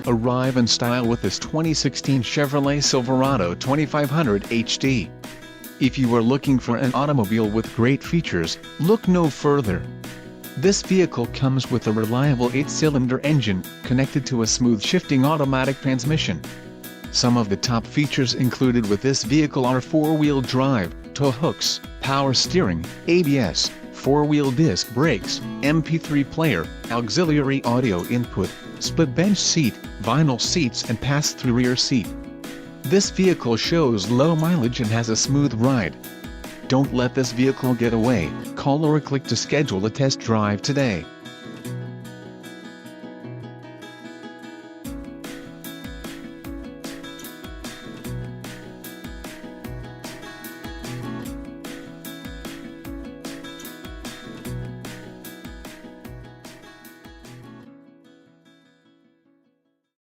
Arrive in style with this 2016 Chevrolet Silverado 2500 HD. If you are looking for an automobile with great features, look no further. This vehicle comes with a reliable 8-cylinder engine, connected to a smooth shifting automatic transmission. Some of the top features included with this vehicle are 4-wheel drive, tow hooks, power steering, ABS, 4-wheel disc brakes, MP3 player, auxiliary audio input, split bench seat, vinyl seats and pass-through rear seat. This vehicle shows low mileage and has a smooth ride. Don't let this vehicle get away. Call or click to schedule a test drive today.